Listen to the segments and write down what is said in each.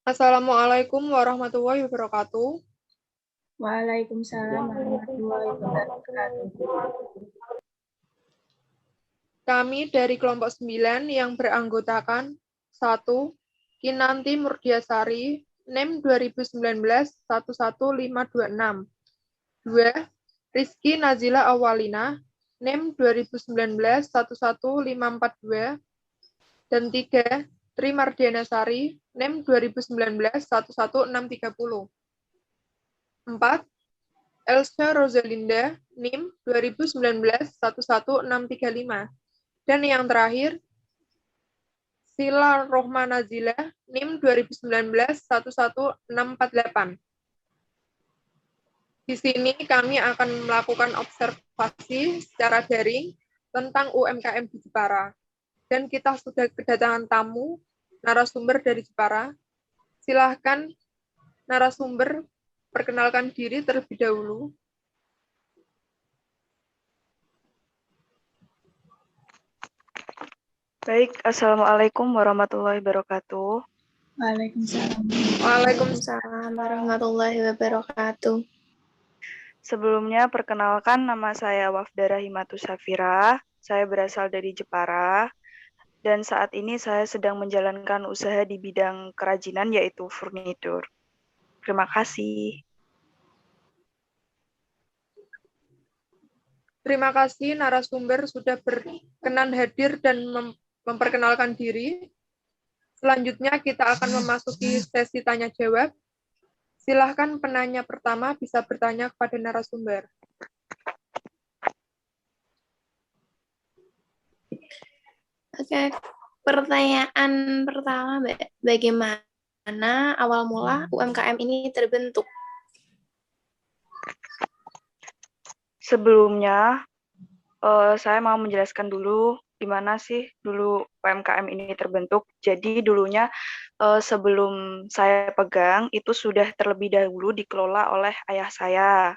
Assalamualaikum warahmatullahi wabarakatuh. Waalaikumsalam warahmatullahi wabarakatuh. Kami dari kelompok 9 yang beranggotakan 1. Kinanti Murdiasari, NIM 2019-11526. 2. Rizky Nazila Awalina, NIM 2019-11542. Dan 3. Tri Mardiana Sari, NIM 2019-11630. 4. Elsa Rosalinda, NIM 2019-11635. Dan yang terakhir, Sila Rohma Nazila, NIM 2019-11648. Di sini kami akan melakukan observasi secara daring tentang UMKM di Jepara. Dan kita sudah kedatangan tamu, narasumber dari Jepara. Silahkan narasumber perkenalkan diri terlebih dahulu. Baik, Assalamualaikum warahmatullahi wabarakatuh. Waalaikumsalam. Waalaikumsalam warahmatullahi wabarakatuh. Sebelumnya, perkenalkan nama saya Wafda Rahimatu Safira. Saya berasal dari Jepara. Dan saat ini saya sedang menjalankan usaha di bidang kerajinan, yaitu furnitur. Terima kasih. Terima kasih narasumber sudah berkenan hadir dan memperkenalkan diri. Selanjutnya kita akan memasuki sesi tanya jawab. Silahkan penanya pertama bisa bertanya kepada narasumber. Oke, pertanyaan pertama, bagaimana awal mula UMKM ini terbentuk? Sebelumnya, saya mau menjelaskan dulu gimana sih dulu UMKM ini terbentuk. Jadi dulunya sebelum saya pegang itu sudah terlebih dahulu dikelola oleh ayah saya.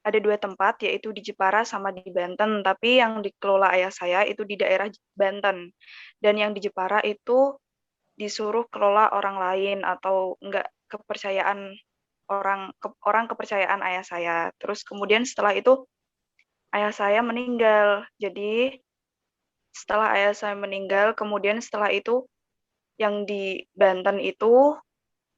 Ada 2 tempat, yaitu di Jepara sama di Banten, tapi yang dikelola ayah saya itu di daerah Banten. Dan yang di Jepara itu disuruh kelola orang lain atau enggak kepercayaan orang kepercayaan ayah saya. Terus kemudian setelah itu ayah saya meninggal. Jadi setelah ayah saya meninggal, kemudian setelah itu yang di Banten itu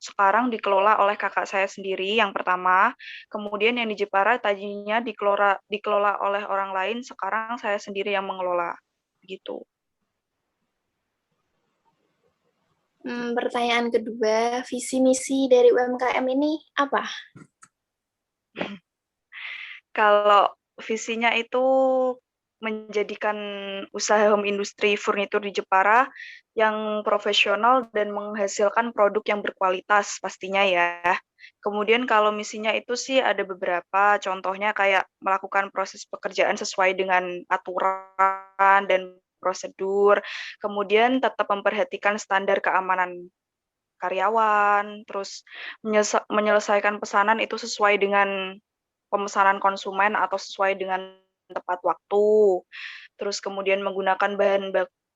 sekarang dikelola oleh kakak saya sendiri yang pertama, kemudian yang di Jepara tadinya dikelola oleh orang lain, sekarang saya sendiri yang mengelola, gitu. Pertanyaan kedua, visi misi dari UMKM ini apa? Kalau visinya itu menjadikan usaha home industry furnitur di Jepara yang profesional dan menghasilkan produk yang berkualitas pastinya ya. Kemudian kalau misinya itu sih ada beberapa, contohnya kayak melakukan proses pekerjaan sesuai dengan aturan dan prosedur, kemudian tetap memperhatikan standar keamanan karyawan, terus menyelesaikan pesanan itu sesuai dengan pemesanan konsumen atau sesuai dengan tepat waktu. Terus kemudian menggunakan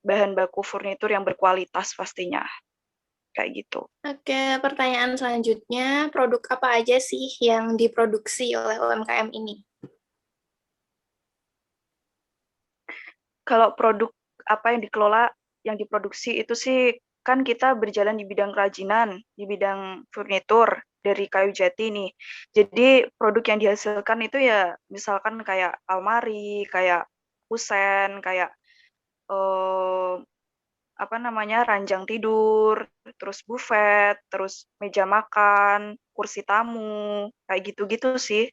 bahan baku furnitur yang berkualitas pastinya. Kayak gitu. Oke, pertanyaan selanjutnya, produk apa aja sih yang diproduksi oleh UMKM ini? Kalau produk apa yang dikelola, yang diproduksi itu sih kan kita berjalan di bidang kerajinan, di bidang furnitur dari kayu jati nih. Jadi produk yang dihasilkan itu ya misalkan kayak almari, kayak kusen, kayak ranjang tidur, terus buffet, terus meja makan, kursi tamu, kayak gitu-gitu sih.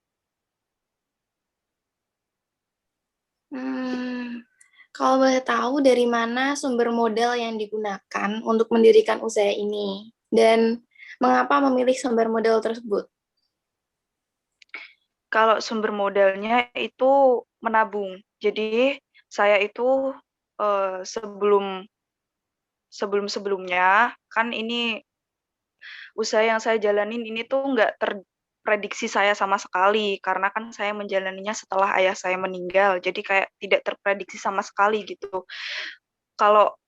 Kalau boleh tahu dari mana sumber modal yang digunakan untuk mendirikan usaha ini? Dan mengapa memilih sumber modal tersebut? Kalau sumber modalnya itu menabung. Jadi saya itu sebelum-sebelumnya kan ini usaha yang saya jalanin ini tuh nggak terprediksi saya sama sekali karena kan saya menjalaninya setelah ayah saya meninggal. Jadi kayak tidak terprediksi sama sekali gitu. Kalau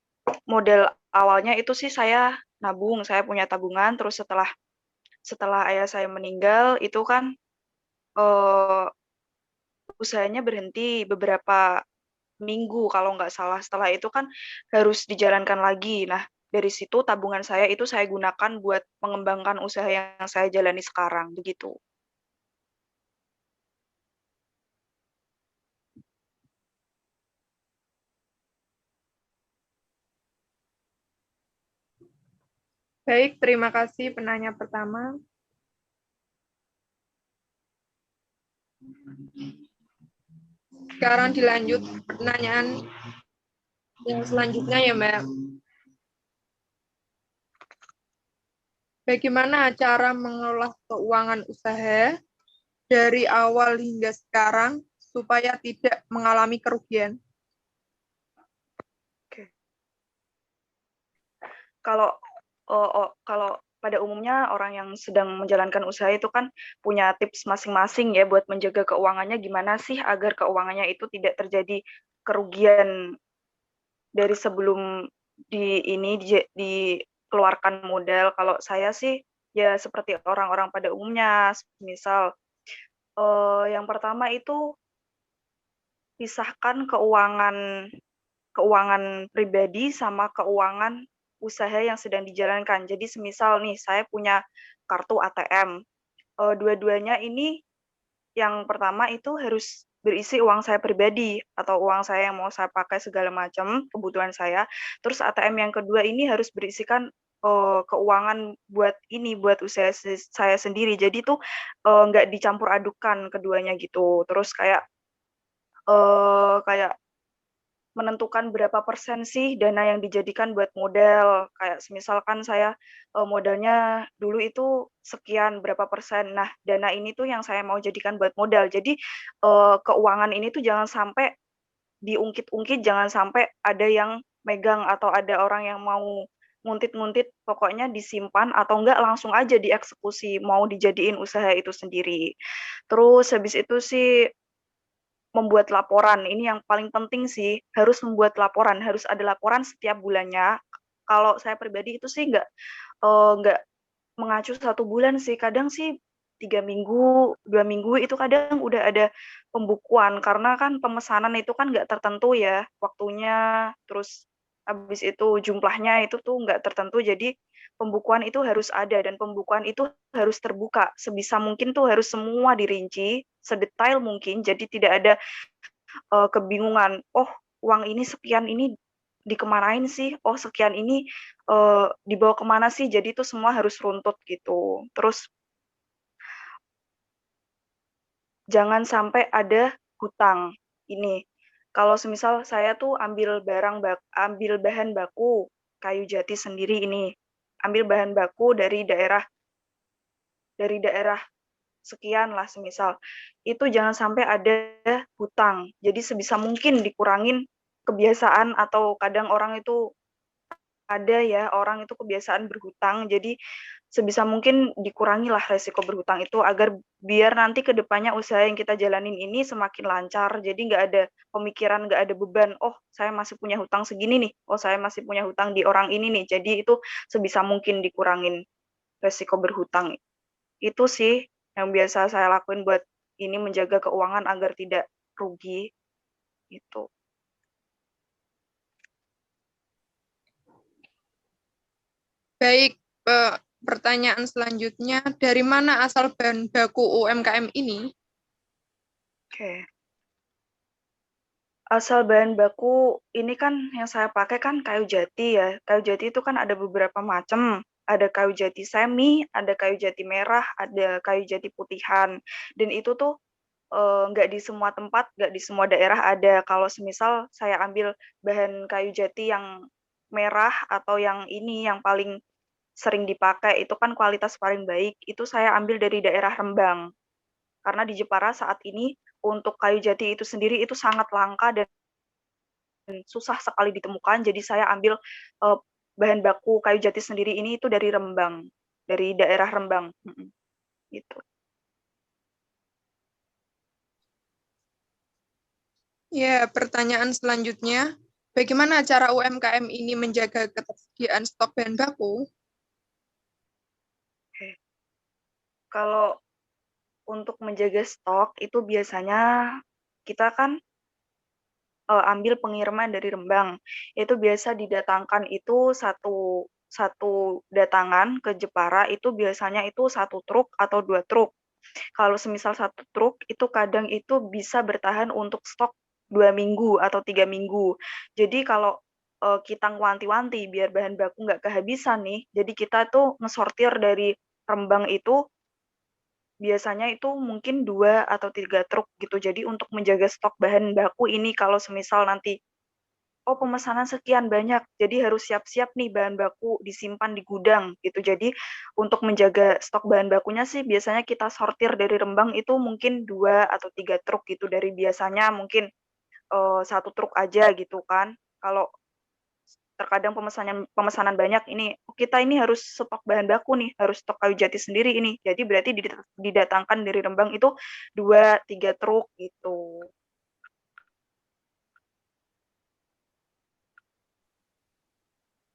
model awalnya itu sih saya nabung, saya punya tabungan, terus setelah ayah saya meninggal itu kan eh, usahanya berhenti beberapa minggu kalau nggak salah. Setelah itu kan harus dijalankan lagi. Nah, dari situ tabungan saya itu saya gunakan buat mengembangkan usaha yang saya jalani sekarang, begitu. Baik, terima kasih penanya pertama. Sekarang dilanjut pertanyaan yang selanjutnya ya, Mbak. Bagaimana cara mengelola keuangan usaha dari awal hingga sekarang supaya tidak mengalami kerugian? Kalau pada umumnya orang yang sedang menjalankan usaha itu kan punya tips masing-masing ya buat menjaga keuangannya, gimana sih agar keuangannya itu tidak terjadi kerugian dari sebelum dikeluarkan modal. Kalau saya sih ya seperti orang-orang pada umumnya, misal yang pertama itu pisahkan keuangan pribadi sama keuangan usaha yang sedang dijalankan. Jadi semisal nih saya punya kartu ATM, dua-duanya ini yang pertama itu harus berisi uang saya pribadi atau uang saya yang mau saya pakai segala macam kebutuhan saya. Terus ATM yang kedua ini harus berisikan keuangan buat usaha saya sendiri. Jadi tuh nggak dicampur adukan keduanya gitu. Terus kayak menentukan berapa persen sih dana yang dijadikan buat modal. Kayak misalkan saya modalnya dulu itu sekian berapa persen. Nah, dana ini tuh yang saya mau jadikan buat modal. Jadi keuangan ini tuh jangan sampai diungkit-ungkit, jangan sampai ada yang megang atau ada orang yang mau nguntit-nguntit, pokoknya disimpan atau enggak langsung aja dieksekusi, mau dijadiin usaha itu sendiri. Terus habis itu sih membuat laporan, ini yang paling penting sih, harus membuat laporan, harus ada laporan setiap bulannya. Kalau saya pribadi itu sih nggak mengacu 1 bulan sih, kadang sih 3 minggu, 2 minggu itu kadang udah ada pembukuan, karena kan pemesanan itu kan nggak tertentu ya waktunya, terus habis itu jumlahnya itu tuh nggak tertentu, jadi pembukuan itu harus ada dan pembukuan itu harus terbuka, sebisa mungkin tuh harus semua dirinci, sedetail mungkin, jadi tidak ada kebingungan, oh uang ini sekian ini dikemanain sih, oh sekian ini dibawa kemana sih, jadi itu semua harus runtut gitu. Terus jangan sampai ada hutang. Ini, kalau semisal saya tuh ambil bahan baku kayu jati sendiri ini, ambil bahan baku dari daerah sekian lah semisal, itu jangan sampai ada hutang. Jadi sebisa mungkin dikurangin kebiasaan atau kadang orang itu ada ya, orang itu kebiasaan berhutang, jadi sebisa mungkin dikurangilah resiko berhutang itu agar biar nanti ke depannya usaha yang kita jalanin ini semakin lancar, jadi nggak ada pemikiran, nggak ada beban, oh saya masih punya hutang segini nih, oh saya masih punya hutang di orang ini nih, jadi itu sebisa mungkin dikurangin resiko berhutang. Itu sih yang biasa saya lakuin buat ini menjaga keuangan agar tidak rugi, gitu. Baik, pertanyaan selanjutnya, dari mana asal bahan baku UMKM ini? Oke. Asal bahan baku ini kan yang saya pakai kan kayu jati ya. Kayu jati itu kan ada beberapa macam. Ada kayu jati semi, ada kayu jati merah, ada kayu jati putihan. Dan itu tuh nggak di semua tempat, nggak di semua daerah ada. Kalau semisal saya ambil bahan kayu jati yang merah atau yang ini yang paling sering dipakai itu kan kualitas paling baik, itu saya ambil dari daerah Rembang. Karena di Jepara saat ini untuk kayu jati itu sendiri itu sangat langka dan susah sekali ditemukan. Jadi saya ambil bahan baku kayu jati sendiri ini itu dari Rembang, dari daerah Rembang, gitu. Ya, pertanyaan selanjutnya, bagaimana cara UMKM ini menjaga ketersediaan stok bahan baku? Kalau untuk menjaga stok itu biasanya kita kan ambil pengiriman dari Rembang. Itu biasa didatangkan itu satu satu datangan ke Jepara itu biasanya itu satu truk atau dua truk. Kalau semisal satu truk itu kadang itu bisa bertahan untuk stok 2 minggu atau 3 minggu. Jadi kalau kita ngewanti-wanti biar bahan baku nggak kehabisan nih, jadi kita tuh ngesortir dari Rembang itu biasanya itu mungkin 2 atau 3 truk gitu. Jadi untuk menjaga stok bahan baku ini kalau semisal nanti, oh pemesanan sekian banyak, jadi harus siap-siap nih bahan baku disimpan di gudang gitu. Jadi untuk menjaga stok bahan bakunya sih biasanya kita sortir dari Rembang itu mungkin 2 atau 3 truk gitu, dari biasanya mungkin, 1 truk aja gitu kan. Kalau terkadang pemesanan banyak ini, kita ini harus stok bahan baku nih, harus stok kayu jati sendiri ini. Jadi berarti didatangkan dari Rembang itu 2, 3 truk gitu.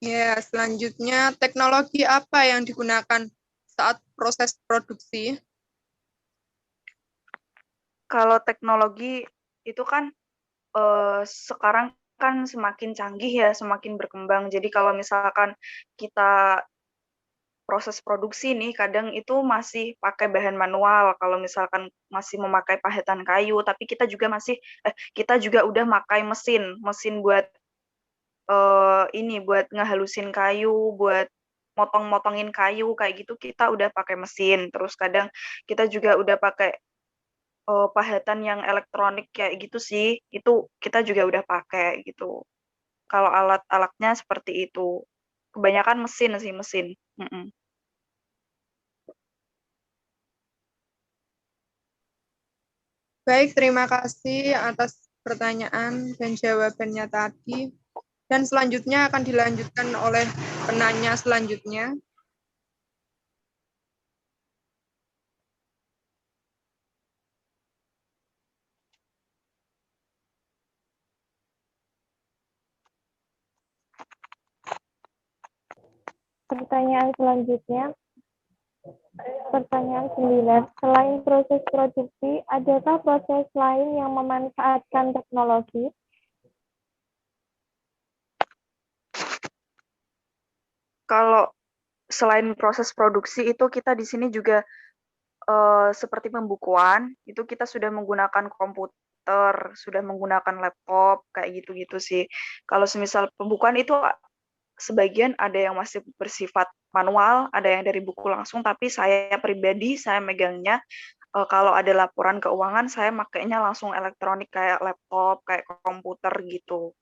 Ya, selanjutnya teknologi apa yang digunakan saat proses produksi? Kalau teknologi itu kan sekarang kan semakin canggih ya, semakin berkembang. Jadi kalau misalkan kita proses produksi nih, kadang itu masih pakai bahan manual. Kalau misalkan masih memakai pahetan kayu, tapi kita juga udah pakai mesin, mesin buat buat ngehalusin kayu, buat motong-motongin kayu kayak gitu kita udah pakai mesin. Terus kadang kita juga udah pakai pahatan yang elektronik kayak gitu sih, itu kita juga udah pakai gitu. Kalau alat-alatnya seperti itu. Kebanyakan mesin sih, mesin. Mhm. Baik, terima kasih atas pertanyaan dan jawabannya tadi. Dan selanjutnya akan dilanjutkan oleh penanya selanjutnya. Pertanyaan selanjutnya, pertanyaan 9. Selain proses produksi, adakah proses lain yang memanfaatkan teknologi? Kalau selain proses produksi itu kita di sini juga seperti pembukuan, itu kita sudah menggunakan komputer, sudah menggunakan laptop, kayak gitu-gitu sih. Kalau semisal pembukuan itu sebagian ada yang masih bersifat manual, ada yang dari buku langsung, tapi saya pribadi, saya megangnya, kalau ada laporan keuangan, saya makainya langsung elektronik kayak laptop, kayak komputer gitu.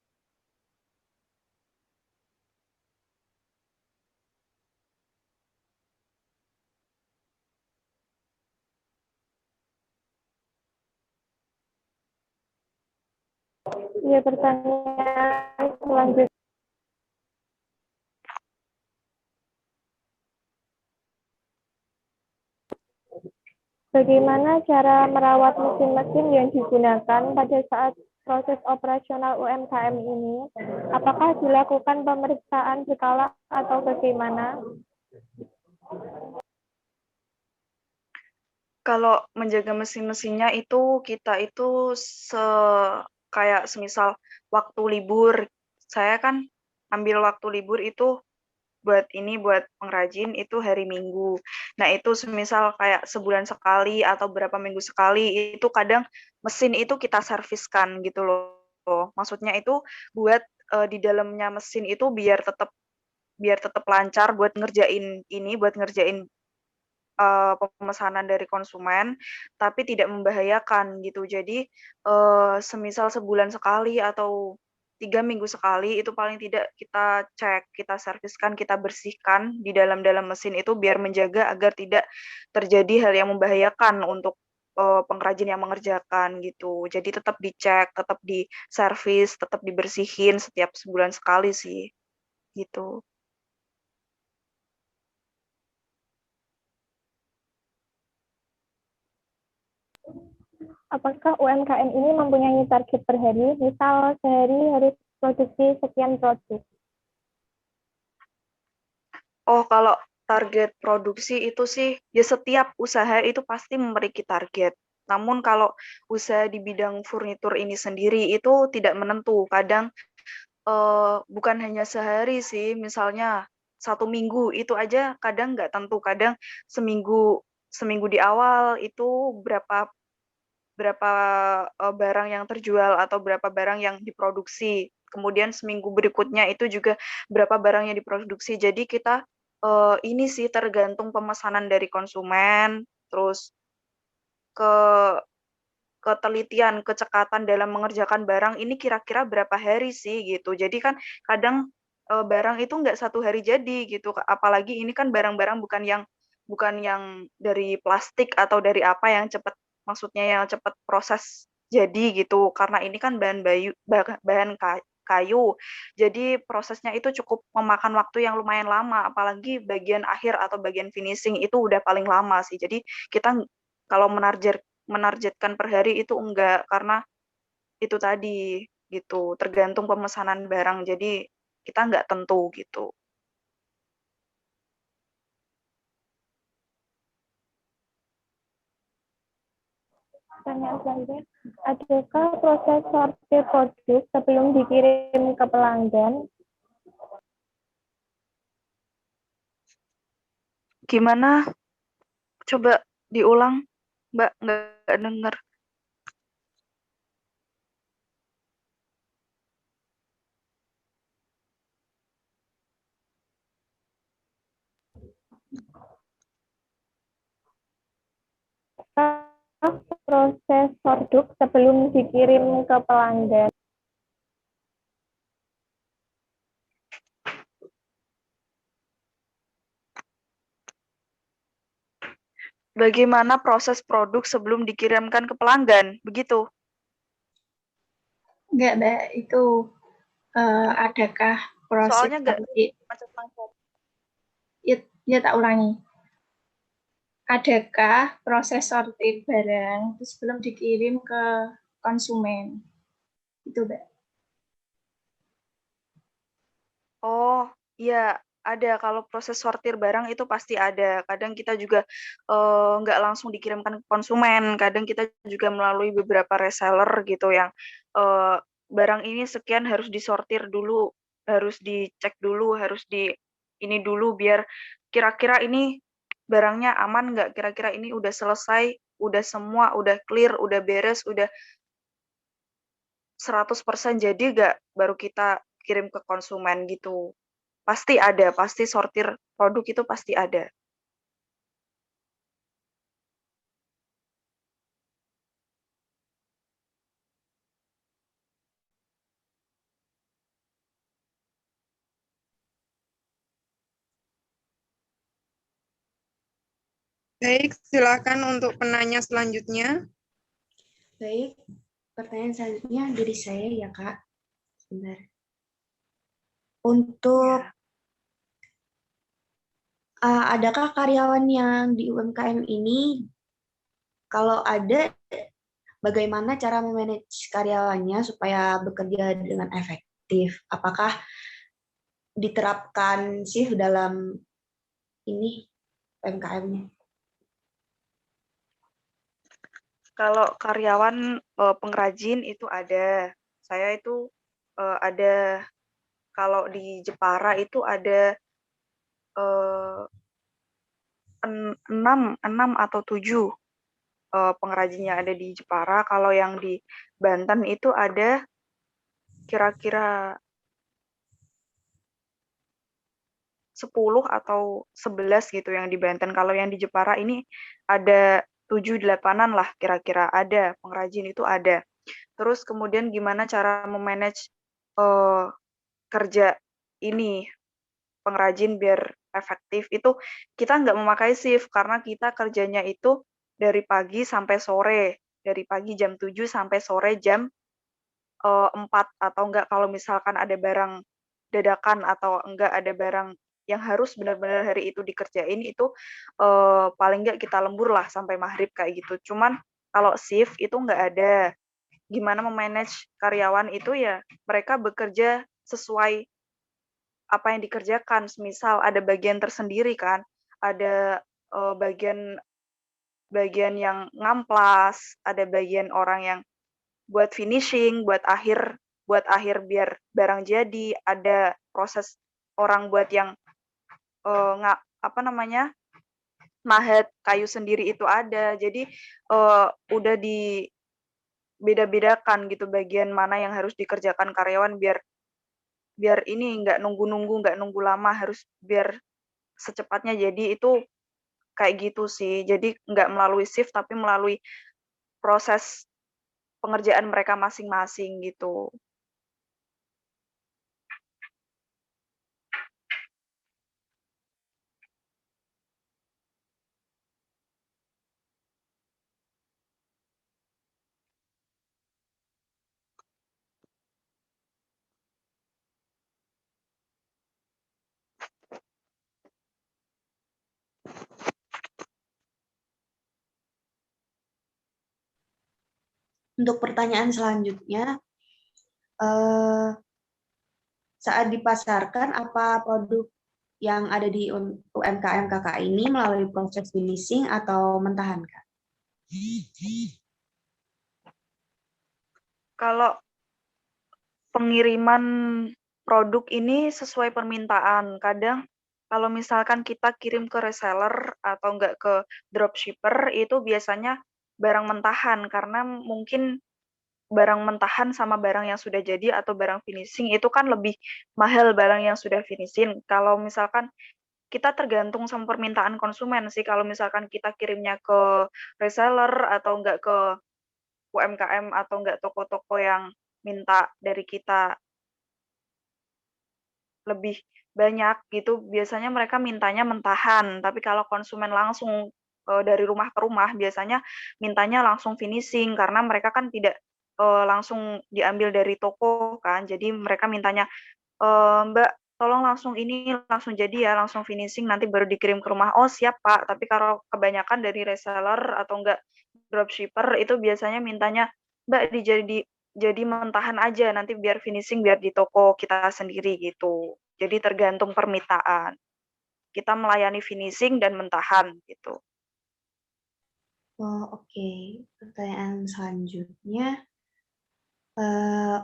Ya, pertanyaan selanjutnya. Bagaimana cara merawat mesin-mesin yang digunakan pada saat proses operasional UMKM ini? Apakah dilakukan pemeriksaan berkala atau bagaimana? Kalau menjaga mesin-mesinnya itu kita itu kayak semisal waktu libur, saya kan ambil waktu libur itu buat pengrajin itu hari Minggu. Nah, itu semisal kayak sebulan sekali atau berapa minggu sekali, itu kadang mesin itu kita serviskan gitu loh. Maksudnya itu buat di dalamnya mesin itu biar tetap lancar buat ngerjain pemesanan dari konsumen, tapi tidak membahayakan gitu. Jadi, semisal sebulan sekali atau 3 minggu sekali itu paling tidak kita cek, kita serviskan, kita bersihkan di dalam mesin itu biar menjaga agar tidak terjadi hal yang membahayakan untuk, pengrajin yang mengerjakan gitu. Jadi tetap dicek, tetap diservis, tetap dibersihin setiap sebulan sekali sih, gitu. Apakah UMKM ini mempunyai target per hari? Misal sehari harus produksi sekian produk. Oh, kalau target produksi itu sih, ya setiap usaha itu pasti memiliki target. Namun kalau usaha di bidang furnitur ini sendiri itu tidak menentu. Kadang bukan hanya sehari sih, misalnya 1 minggu itu aja kadang nggak tentu. Kadang seminggu di awal itu berapa berapa barang yang terjual atau berapa barang yang diproduksi. Kemudian seminggu berikutnya itu juga berapa barang yang diproduksi. Jadi kita ini sih tergantung pemesanan dari konsumen, terus ke ketelitian, kecekatan dalam mengerjakan barang ini kira-kira berapa hari sih gitu. Jadi kan kadang barang itu nggak 1 hari jadi gitu. Apalagi ini kan barang-barang bukan yang dari plastik atau dari apa yang cepat, maksudnya yang cepat proses jadi gitu. Karena ini kan bahan kayu. Jadi prosesnya itu cukup memakan waktu yang lumayan lama. Apalagi bagian akhir atau bagian finishing itu udah paling lama sih. Jadi kita kalau menargetkan per hari itu enggak, karena itu tadi gitu, tergantung pemesanan barang. Jadi kita nggak tentu gitu. Pertanyaan selanjutnya, adakah proses sortir produk sebelum dikirim ke pelanggan? Gimana? Coba diulang, Mbak, nggak dengar. Proses produk sebelum dikirim ke pelanggan. Bagaimana proses produk sebelum dikirimkan ke pelanggan? Begitu. Enggak, Mbak. Itu adakah proses Soalnya nggak sortir? macet-macet. Ya, tak ulangi. Adakah proses sortir barang itu sebelum dikirim ke konsumen? Itu, Mbak. Oh, iya, ada. Kalau proses sortir barang itu pasti ada. Kadang kita juga nggak langsung dikirimkan ke konsumen. Kadang kita juga melalui beberapa reseller gitu yang barang ini sekian harus disortir dulu, harus dicek dulu, harus di ini dulu biar kira-kira ini barangnya aman nggak, kira-kira ini udah selesai, udah semua, udah clear, udah beres, udah 100% jadi nggak, baru kita kirim ke konsumen gitu. Pasti ada, pasti sortir produk itu pasti ada. Baik, silakan untuk penanya selanjutnya. Baik, pertanyaan selanjutnya dari saya ya Kak. Sebentar. Untuk adakah karyawan yang di UMKM ini, kalau ada, bagaimana cara memanage karyawannya supaya bekerja dengan efektif? Apakah diterapkan shift dalam ini UMKM-nya? Kalau karyawan pengrajin itu ada. Saya itu ada, kalau di Jepara itu ada 6 atau 7 pengrajin yang ada di Jepara. Kalau yang di Banten itu ada kira-kira 10 atau 11 gitu yang di Banten. Kalau yang di Jepara ini ada 7-8-an lah kira-kira, ada pengrajin itu ada. Terus kemudian gimana cara memanage kerja ini pengrajin biar efektif, itu kita nggak memakai shift karena kita kerjanya itu dari pagi sampai sore, dari pagi jam 7 sampai sore jam 4, atau enggak kalau misalkan ada barang dadakan atau enggak ada barang yang harus benar-benar hari itu dikerjain, itu paling enggak kita lembur lah sampai maghrib kayak gitu. Cuman kalau shift itu enggak ada. Gimana memanage karyawan itu ya mereka bekerja sesuai apa yang dikerjakan. Misal ada bagian tersendiri kan, ada bagian yang ngamplas, ada bagian orang yang buat finishing, buat akhir biar barang jadi, ada proses orang buat yang mahet kayu sendiri itu ada. Jadi udah dibeda-bedakan gitu bagian mana yang harus dikerjakan karyawan biar ini nggak nunggu lama, harus biar secepatnya jadi. Itu kayak gitu sih. Jadi nggak melalui shift tapi melalui proses pengerjaan mereka masing-masing gitu. Untuk pertanyaan selanjutnya, saat dipasarkan, apa produk yang ada di UMKM KK ini melalui proses finishing atau mentahan, Kak? Kalau pengiriman produk ini sesuai permintaan. Kadang kalau misalkan kita kirim ke reseller atau enggak ke dropshipper, itu biasanya barang mentahan, karena mungkin barang mentahan sama barang yang sudah jadi atau barang finishing itu kan lebih mahal barang yang sudah finishing. Kalau misalkan kita tergantung sama permintaan konsumen sih, kalau misalkan kita kirimnya ke reseller atau enggak ke UMKM atau enggak toko-toko yang minta dari kita lebih banyak gitu, biasanya mereka mintanya mentahan. Tapi kalau konsumen langsung dari rumah ke rumah, biasanya mintanya langsung finishing karena mereka kan tidak langsung diambil dari toko kan. Jadi mereka mintanya, "Mbak, tolong langsung ini, langsung jadi ya, langsung finishing nanti baru dikirim ke rumah." "Oh, siap, Pak." Tapi kalau kebanyakan dari reseller atau enggak dropshipper itu biasanya mintanya, "Mbak, jadi mentahan aja, nanti biar finishing biar di toko kita sendiri," gitu. Jadi tergantung permintaan. Kita melayani finishing dan mentahan gitu. Oh, oke. Pertanyaan selanjutnya,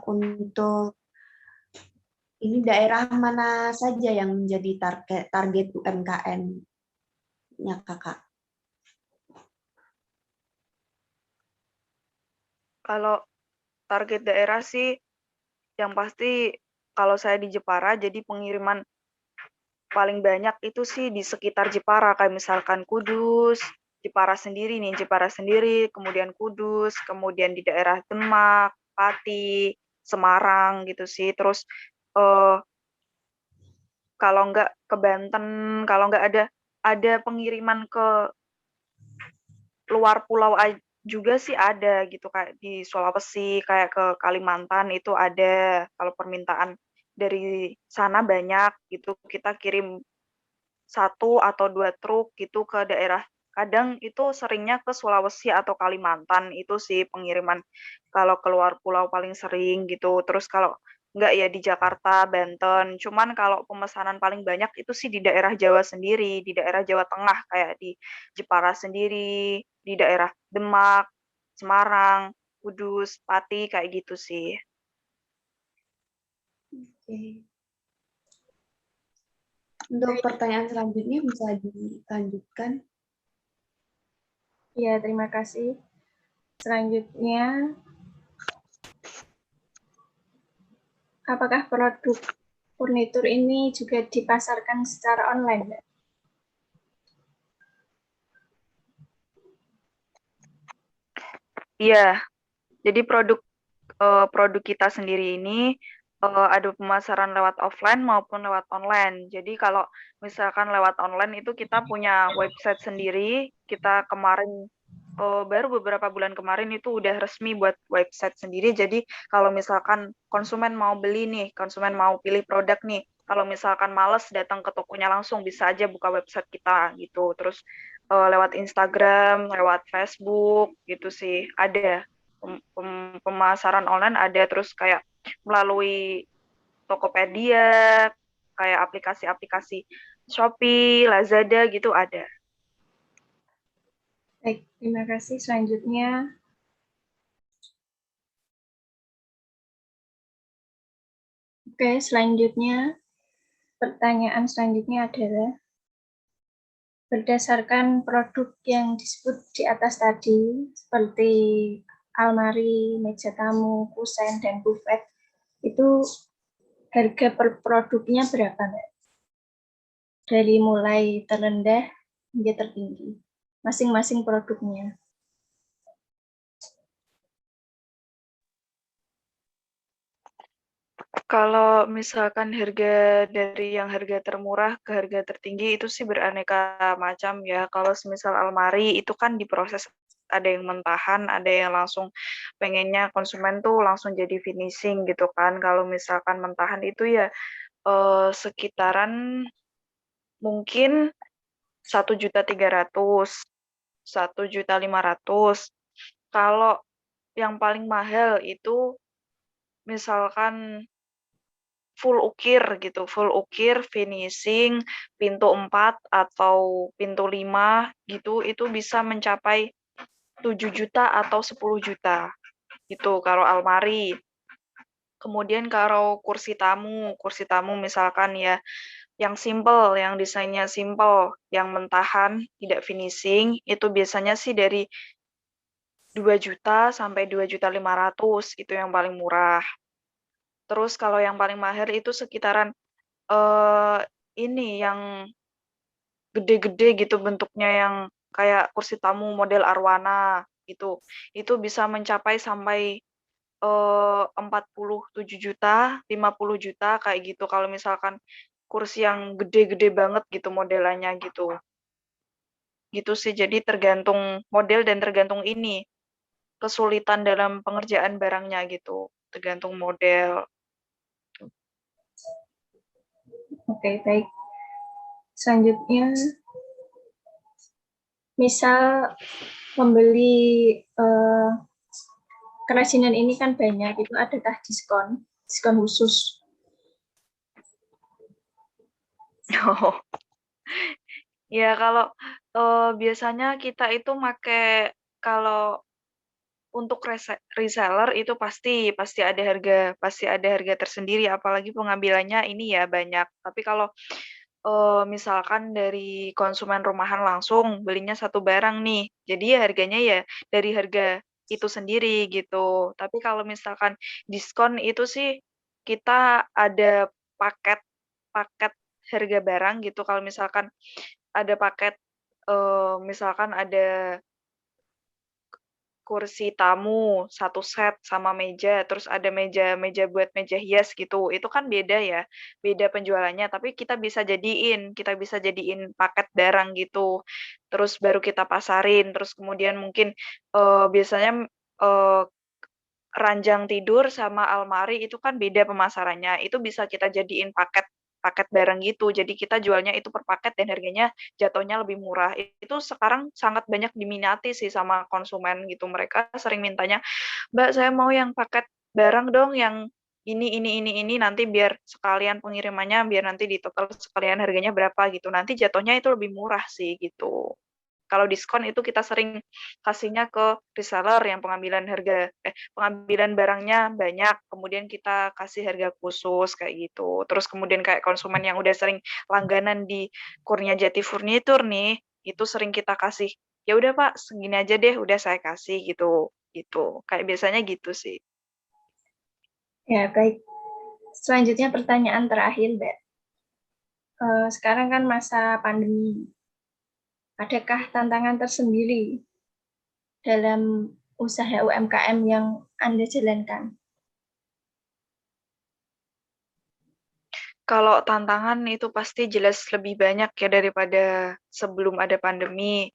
untuk ini daerah mana saja yang menjadi target UMKM-nya Kakak? Kalau target daerah sih yang pasti kalau saya di Jepara, jadi pengiriman paling banyak itu sih di sekitar Jepara, kayak misalkan Kudus, Jepara sendiri, kemudian Kudus, kemudian di daerah Demak, Pati, Semarang gitu sih. Terus kalau nggak ke Banten, kalau nggak ada pengiriman ke luar pulau juga sih ada gitu, kayak di Sulawesi, kayak ke Kalimantan itu ada. Kalau permintaan dari sana banyak gitu, kita kirim 1 atau 2 truk gitu ke daerah. Kadang itu seringnya ke Sulawesi atau Kalimantan, itu sih pengiriman kalau keluar pulau paling sering gitu. Terus kalau enggak ya di Jakarta, Banten. Cuman kalau pemesanan paling banyak itu sih di daerah Jawa sendiri, di daerah Jawa Tengah kayak di Jepara sendiri, di daerah Demak, Semarang, Kudus, Pati kayak gitu sih. Oke. Untuk pertanyaan selanjutnya bisa dilanjutkan. Ya, terima kasih. Selanjutnya, apakah produk furnitur ini juga dipasarkan secara online, Mbak? Iya, jadi produk kita sendiri ini ada pemasaran lewat offline maupun lewat online. Jadi kalau misalkan lewat online itu kita punya website sendiri. Kita kemarin baru beberapa bulan kemarin itu udah resmi buat website sendiri. Jadi kalau misalkan konsumen mau beli nih, konsumen mau pilih produk nih, kalau misalkan males datang ke tokonya langsung, bisa aja buka website kita gitu. Terus lewat Instagram, lewat Facebook gitu sih ada. Pemasaran online ada, terus kayak melalui Tokopedia, kayak aplikasi-aplikasi Shopee, Lazada gitu ada. Baik, terima kasih. Selanjutnya, oke, selanjutnya, pertanyaan selanjutnya adalah, berdasarkan produk yang disebut di atas tadi, seperti almari, meja tamu, kusen, dan buffet, itu harga per produknya berapa, Mbak? Dari mulai terendah hingga tertinggi, masing-masing produknya. Kalau misalkan harga dari yang harga termurah ke harga tertinggi itu sih beraneka macam ya. Kalau semisal almari itu kan diproses, ada yang mentahan, ada yang langsung pengennya konsumen tuh langsung jadi finishing gitu kan. Kalau misalkan mentahan itu ya sekitaran mungkin 1.300.000, 1.500.000. Kalau yang paling mahal itu misalkan full ukir gitu, full ukir, finishing, pintu 4 atau pintu 5 gitu, itu bisa mencapai 7 juta atau 10 juta gitu kalau almari. Kemudian kalau kursi tamu misalkan ya yang simple, yang desainnya simple, yang mentahan, tidak finishing, itu biasanya sih dari 2 juta sampai 2.500.000 itu yang paling murah. Terus kalau yang paling mahal itu sekitaran ini yang gede-gede gitu bentuknya yang kayak kursi tamu model arwana gitu. Itu bisa mencapai sampai 47 juta, 50 juta kayak gitu kalau misalkan kursi yang gede-gede banget gitu modelannya gitu. Gitu sih, jadi tergantung model dan tergantung ini, kesulitan dalam pengerjaan barangnya gitu, tergantung model. Oke, baik. Selanjutnya, misal membeli kerajinan ini kan banyak, itu adakah diskon khusus? Oh. Ya kalau biasanya kita itu make kalau untuk reseller itu pasti ada harga tersendiri, apalagi pengambilannya ini ya banyak. Tapi kalau misalkan dari konsumen rumahan langsung belinya satu barang nih, jadi ya harganya ya dari harga itu sendiri gitu. Tapi kalau misalkan diskon itu sih kita ada paket paket harga barang gitu. Kalau misalkan ada paket misalkan ada kursi tamu, satu set sama meja, terus ada meja buat meja hias gitu. Itu kan beda ya, beda penjualannya, tapi kita bisa jadiin paket barang gitu. Terus baru kita pasarin, terus kemudian mungkin biasanya eh, ranjang tidur sama almari itu kan beda pemasarannya. Itu bisa kita jadiin paket paket barang gitu. Jadi kita jualnya itu per paket dan harganya jatuhnya lebih murah. Itu sekarang sangat banyak diminati sih sama konsumen gitu. Mereka sering mintanya, "Mbak, saya mau yang paket barang dong yang ini nanti biar sekalian pengirimannya biar nanti di total sekalian harganya berapa gitu. Nanti jatuhnya itu lebih murah sih gitu. Kalau diskon itu kita sering kasihnya ke reseller yang pengambilan barangnya banyak, kemudian kita kasih harga khusus kayak gitu. Terus kemudian kayak konsumen yang udah sering langganan di Kurnia Jati Furnitur nih, itu sering kita kasih, "Ya udah Pak, segini aja deh, udah saya kasih," gitu. Gitu. Kayak biasanya gitu sih. Ya, baik. Selanjutnya pertanyaan terakhir, Mbak. Sekarang kan masa pandemi. Adakah tantangan tersendiri dalam usaha UMKM yang Anda jalankan? Kalau tantangan itu pasti jelas lebih banyak ya daripada sebelum ada pandemi.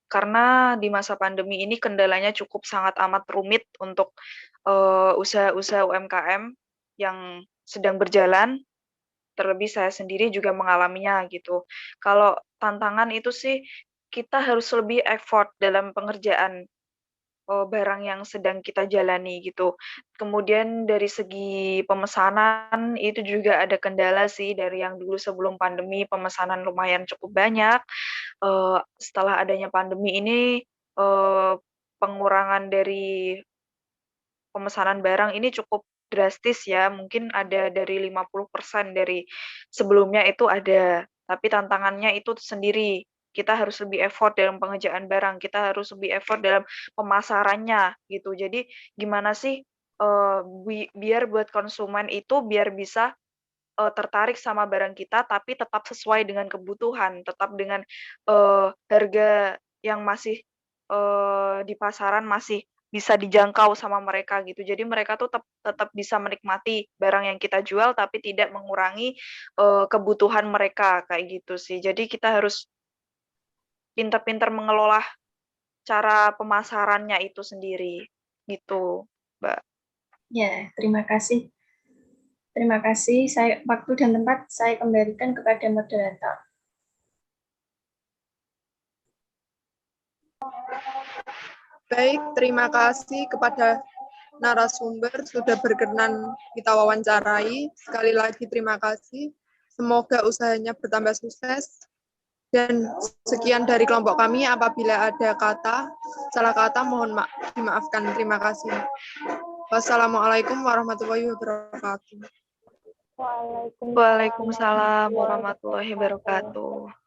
Karena di masa pandemi ini kendalanya cukup sangat amat rumit untuk usaha-usaha UMKM yang sedang berjalan, terlebih saya sendiri juga mengalaminya gitu. Kalau tantangan itu sih kita harus lebih effort dalam pengerjaan barang yang sedang kita jalani gitu. Kemudian dari segi pemesanan itu juga ada kendala sih, dari yang dulu sebelum pandemi pemesanan lumayan cukup banyak. Setelah adanya pandemi ini, pengurangan dari pemesanan barang ini cukup drastis ya, mungkin ada dari 50% dari sebelumnya itu ada, tapi tantangannya itu sendiri. Kita harus lebih effort dalam pengerjaan barang, kita harus lebih effort dalam pemasarannya gitu. Jadi gimana sih biar buat konsumen itu biar bisa tertarik sama barang kita, tapi tetap sesuai dengan kebutuhan, tetap dengan harga yang masih di pasaran masih bisa dijangkau sama mereka gitu. Jadi mereka tuh tetap bisa menikmati barang yang kita jual, tapi tidak mengurangi kebutuhan mereka kayak gitu sih. Jadi kita harus pintar-pintar mengelola cara pemasarannya itu sendiri gitu, Mbak. Ya, terima kasih. Terima kasih. Waktu dan tempat saya kembalikan kepada moderator. Baik, terima kasih kepada narasumber sudah berkenan kita wawancarai. Sekali lagi terima kasih. Semoga usahanya bertambah sukses. Dan sekian dari kelompok kami. Apabila ada salah kata mohon dimaafkan. Terima kasih. Wassalamualaikum warahmatullahi wabarakatuh. Waalaikumsalam warahmatullahi wabarakatuh.